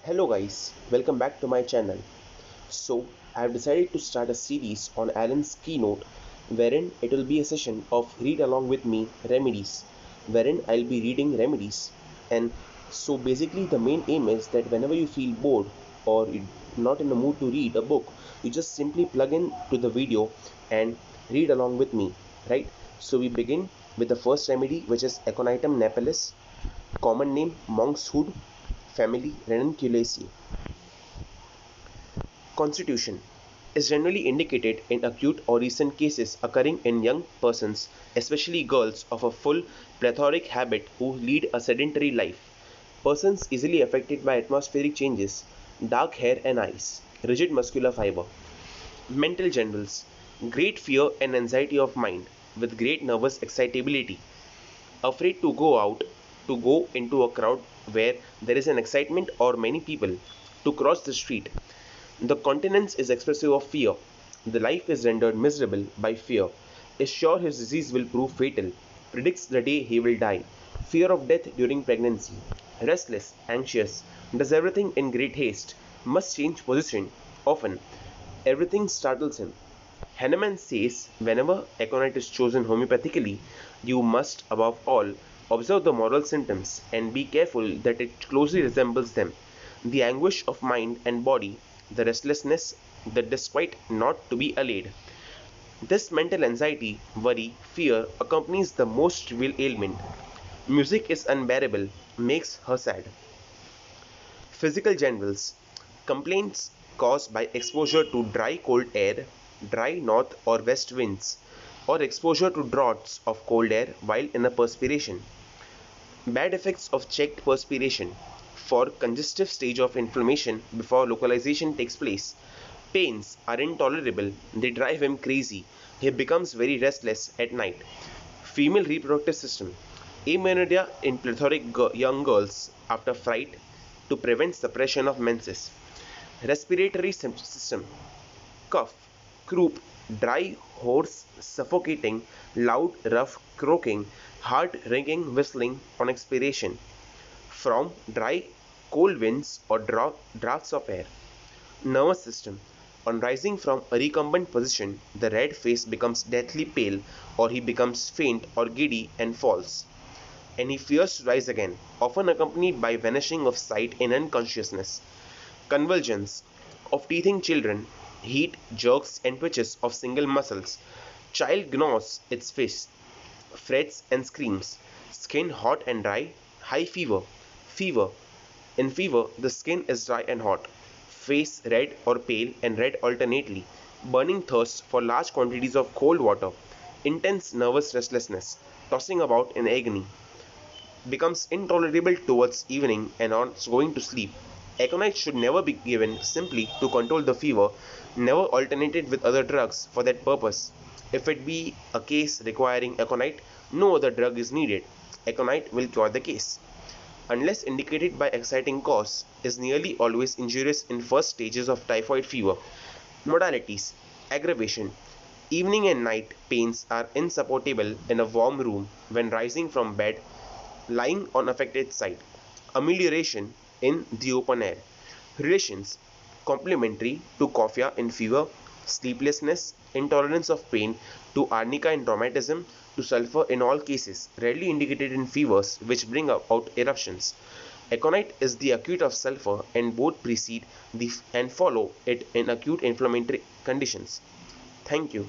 Hello guys, welcome back to my channel. So, I have decided to start a series on Alan's keynote wherein it will be a session of read along with me remedies wherein I'll be reading remedies. And so basically the main aim is that whenever you feel bored or you're not in the mood to read a book, you just simply plug in to the video and read along with me, right? So we begin with the first remedy, which is Aconitum napellus, common name monk's hood, family Ranunculaceae. Constitution is generally indicated in acute or recent cases occurring in young persons, especially girls of a full plethoric habit who lead a sedentary life. Persons easily affected by atmospheric changes, dark hair and eyes, rigid muscular fiber. Mental generals, great fear and anxiety of mind, with great nervous excitability, afraid to go out, to go into a crowd where there is an excitement or many people, to cross the street. The continence is expressive of fear. The life is rendered miserable by fear. Is sure his disease will prove fatal. Predicts the day he will die. Fear of death during pregnancy. Restless, anxious. Does everything in great haste. Must change position often. Everything startles him. Hahnemann says whenever aconite is chosen homeopathically, you must, above all, observe the moral symptoms and be careful that it closely resembles them. The anguish of mind and body, the restlessness, the disquiet not to be allayed. This mental anxiety, worry, fear accompanies the most trivial ailment. Music is unbearable, makes her sad. Physical generals, complaints caused by exposure to dry cold air, dry north or west winds, or exposure to draughts of cold air while in a perspiration. Bad effects of checked perspiration, for congestive stage of inflammation before localization takes place. Pains are intolerable, they drive him crazy, he becomes very restless at night. Female reproductive system, amenorrhea in plethoric young girls after fright to prevent suppression of menses. Respiratory system, cough, croup, dry, hoarse, suffocating, loud, rough, croaking, heart ringing, whistling on expiration from dry, cold winds or drafts of air. Nervous system. On rising from a recumbent position, the red face becomes deathly pale, or he becomes faint or giddy and falls. And he fears to rise again, often accompanied by vanishing of sight in unconsciousness. Convulsions of teething children, heat, jerks, and twitches of single muscles. Child gnaws its fist, frets and screams. Skin hot and dry, high fever. Fever. In fever, the skin is dry and hot. Face red or pale and red alternately. Burning thirst for large quantities of cold water. Intense nervous restlessness. Tossing about in agony. Becomes intolerable towards evening and on going to sleep. Aconite should never be given simply to control the fever, never alternated with other drugs for that purpose. If it be a case requiring aconite, no other drug is needed. Aconite will cure the case. Unless indicated by exciting cause, is nearly always injurious in first stages of typhoid fever. Modalities: aggravation. Evening and night pains are insupportable in a warm room when rising from bed, lying on affected side. Amelioration in the open air. Relations: complementary to cough in fever, sleeplessness, intolerance of pain, to arnica in rheumatism, to sulfur in all cases, rarely indicated in fevers which bring out eruptions. Aconite is the acute of sulfur and both precede and follow it in acute inflammatory conditions. Thank you.